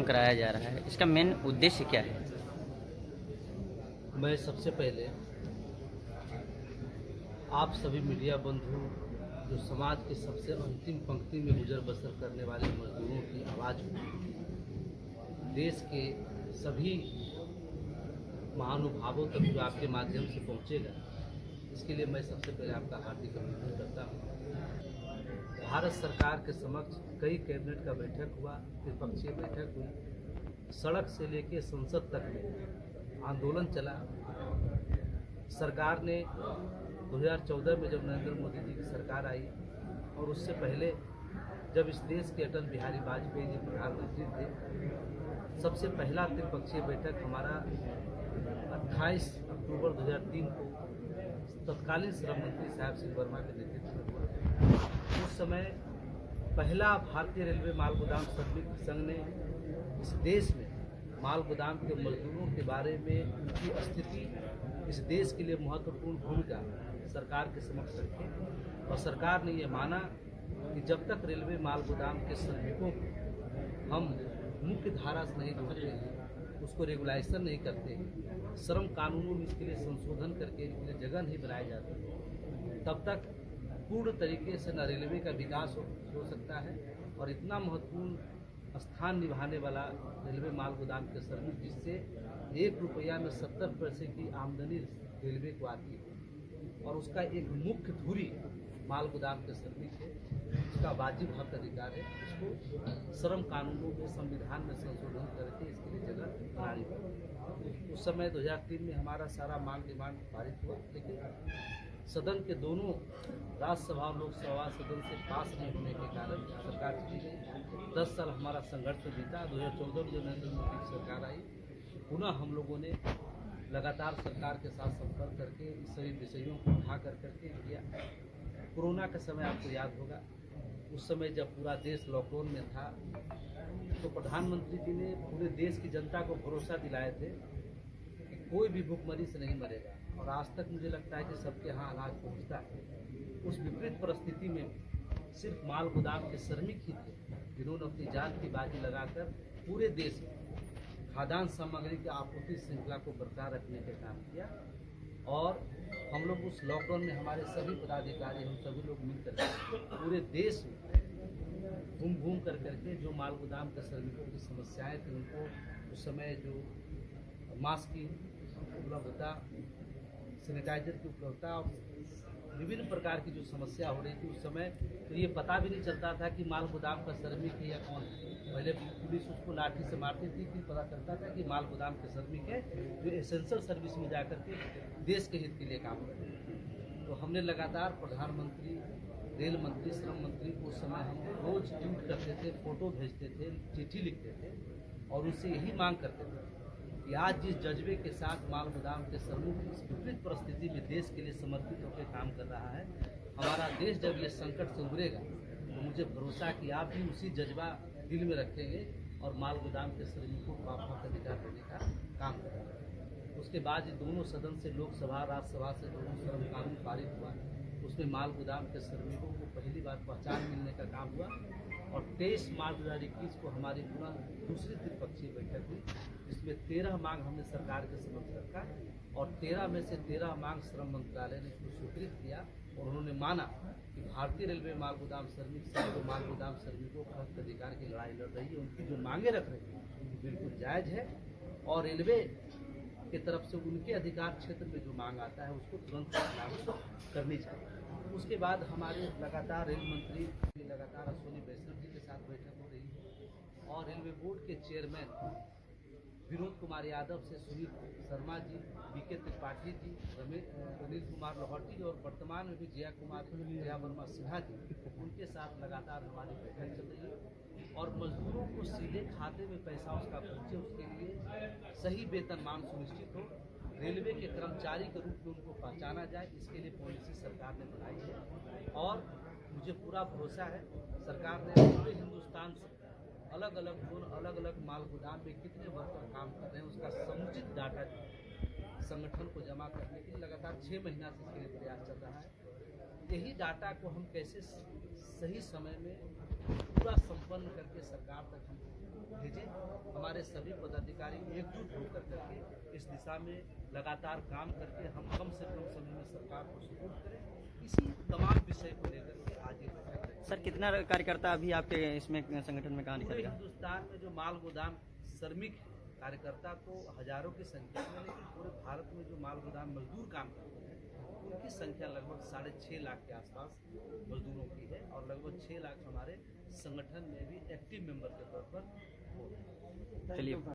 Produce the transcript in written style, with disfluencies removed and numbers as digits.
कराया जा रहा है, इसका मेन उद्देश्य क्या है? मैं सबसे पहले आप सभी मीडिया बंधु जो समाज के सबसे अंतिम पंक्ति में गुजर बसर करने वाले मजदूरों की आवाज़ को देश के सभी महानुभावों तक जो आपके माध्यम से पहुंचेगा, इसके लिए मैं सबसे पहले आपका हार्दिक अभिनंदन करता हूं। भारत सरकार के समक्ष कई कैबिनेट का बैठक हुआ, त्रिपक्षीय बैठक हुई, सड़क से लेकर संसद तक में आंदोलन चला। सरकार ने 2014 में जब नरेंद्र मोदी जी की सरकार आई और उससे पहले जब इस देश के अटल बिहारी वाजपेयी जी प्रधानमंत्री थे, सबसे पहला त्रिपक्षीय बैठक हमारा 28 अक्टूबर 2003 को तत्कालीन श्रम मंत्री साहब सिंह वर्मा के नेतृत्व में हुआ। उस समय पहला भारतीय रेलवे माल गोदाम श्रमिक संघ ने इस देश में माल गोदाम के मजदूरों के बारे में उनकी स्थिति, इस देश के लिए महत्वपूर्ण भूमिका सरकार के समक्ष रखी और सरकार ने ये माना कि जब तक रेलवे माल गोदाम के श्रमिकों को हम मुख्य धारा से नहीं जोड़ते हैं, उसको रेगुलाइजेशन नहीं करते, श्रम कानूनों में इसके लिए संशोधन करके इनके लिए जगह नहीं बनाई जाती, तब तक पूर्ण तरीके से न रेलवे का विकास हो सकता है और इतना महत्वपूर्ण स्थान निभाने वाला रेलवे माल गोदाम के श्रमिक, जिससे 1 रुपया में 70 पैसे की आमदनी रेलवे को आती है और उसका एक मुख्य धुरी माल गोदाम के श्रमिक है, उसका वाजिब हक अधिकार है, उसको श्रम कानूनों में संविधान में संशोधन करके इसके लिए जगह बनानी पड़ी। उस समय 2003 में हमारा सारा मांग डिमांड पारित हुआ, लेकिन सदन के दोनों राज्यसभा और लोकसभा सदन से पास नहीं होने के कारण सरकार चली गई। 10 साल हमारा संघर्ष बीता। 2014 में जब नरेंद्र मोदी की सरकार आई, पुनः हम लोगों ने लगातार सरकार के साथ संपर्क करके इस सभी विषयों को उठा करके किया। कोरोना का समय आपको याद होगा, उस समय जब पूरा देश लॉकडाउन में था तो प्रधानमंत्री जी ने पूरे देश की जनता को भरोसा दिलाए थे कि कोई भी भूखमरी से नहीं मरेगा और आज तक मुझे लगता है कि सबके यहाँ अनाज पहुँचता है। उस विपरीत परिस्थिति में सिर्फ माल गोदाम के श्रमिक ही थे जिन्होंने अपनी जान की बाजी लगाकर पूरे देश में खाद्यान्न सामग्री की आपूर्ति श्रृंखला को बरकरार रखने का काम किया और हम लोग उस लॉकडाउन में हमारे सभी पदाधिकारी, हम सभी लोग मिलकर पूरे देश में घूम कर करके जो माल गोदाम के श्रमिकों की समस्याएं थी, उनको उस समय जो मास्क की उपलब्धता, सैनिटाइजर की उपलब्धता और विभिन्न प्रकार की जो समस्या हो रही थी, उस समय तो ये पता भी नहीं चलता था कि माल गोदाम का श्रमिक है या कौन है। पहले पुलिस उसको लाठी से मारती थी, फिर पता चलता था कि माल गोदाम के श्रमिक है जो एसेंशियल सर्विस में जाकर के देश के हित के लिए काम कर रहे हैं। तो हमने लगातार प्रधानमंत्री, रेल मंत्री, श्रम मंत्री को उस समय हम रोज ट्वीट करते थे, फोटो भेजते थे, चिट्ठी लिखते थे और उनसे यही मांग करते थे कि आज जिस जज्बे के साथ माल गोदाम के श्रमिक इस विपरीत परिस्थिति में देश के लिए समर्पित होकर काम कर रहा है, हमारा देश जब ये संकट से उभरेगा तो मुझे भरोसा कि आप भी उसी जज्बा दिल में रखेंगे और माल गोदाम के श्रमिकों को आपका अधिकार देने का काम करेंगे। उसके बाद ये दोनों सदन से, लोकसभा राज्यसभा से दोनों श्रम कानून पारित हुआ, उसमें माल गोदाम के श्रमिकों को पहली बार पहचान मिलने का काम हुआ और 23 मार्च 2021 को हमारी पुनः दूसरी त्रिपक्षीय बैठक हुई, जिसमें 13 मांग हमने सरकार के समक्ष रखा और 13 में से 13 मांग श्रम मंत्रालय ने इसको स्वीकृत किया और उन्होंने माना कि भारतीय रेलवे माल गोदाम श्रमिक संघ जो माल गोदाम श्रमिकों का हक अधिकार की लड़ाई लड़ रही है, उनकी जो मांगे रख रही है बिल्कुल जायज़ है और रेलवे की तरफ से उनके अधिकार क्षेत्र में जो मांग आता है उसको तुरंत लागू करनी चाहिए। उसके बाद हमारे लगातार रेल मंत्री लगातार अश्विनी वैष्णव जी के साथ बैठक हो रही है और रेलवे बोर्ड के चेयरमैन विनोद कुमार यादव से सुनील शर्मा जी, बीके त्रिपाठी जी, अनिल कुमार लाहौटी और वर्तमान में भी जया वर्मा सिन्हा जी, उनके साथ लगातार हमारी बैठक चल रही है और मजदूरों को सीधे खाते में पैसा उसका पहुँचे, उसके लिए सही वेतनमान सुनिश्चित हो, रेलवे के कर्मचारी के रूप में उनको पहचाना जाए, इसके लिए पॉलिसी सरकार ने बनाई है और मुझे पूरा भरोसा है सरकार ने पूरे हिंदुस्तान से अलग अलग माल गोदाम में कितने वर्कर काम कर रहे हैं उसका समुचित डाटा संगठन को जमा करने के लिए लगातार 6 महीना से इसके लिए प्रयास चल रहा है। यही डाटा को हम कैसे सही समय में पूरा संपन्न करके सरकार तक हम भेजें, सभी पदाधिकारी एकजुट होकर करके इस दिशा में लगातार काम करके हम कम से कम समय में सरकार को सपोर्ट करें। इसी तमाम विषय को लेकर के आज ये बैठक रही। सर कितना कार्यकर्ता अभी आपके इसमें संगठन में काम पूरे करेगा? हिंदुस्तान में जो माल गोदाम श्रमिक कार्यकर्ता तो हजारों की संख्या में, लेकिन पूरे भारत में जो माल गोदाम मजदूर काम करते हैं उनकी संख्या लगभग 6.5 लाख के आसपास मजदूरों की है और लगभग 6 लाख हमारे संगठन में भी एक्टिव मेंबर के तौर पर हो रहे हैं। चलिए।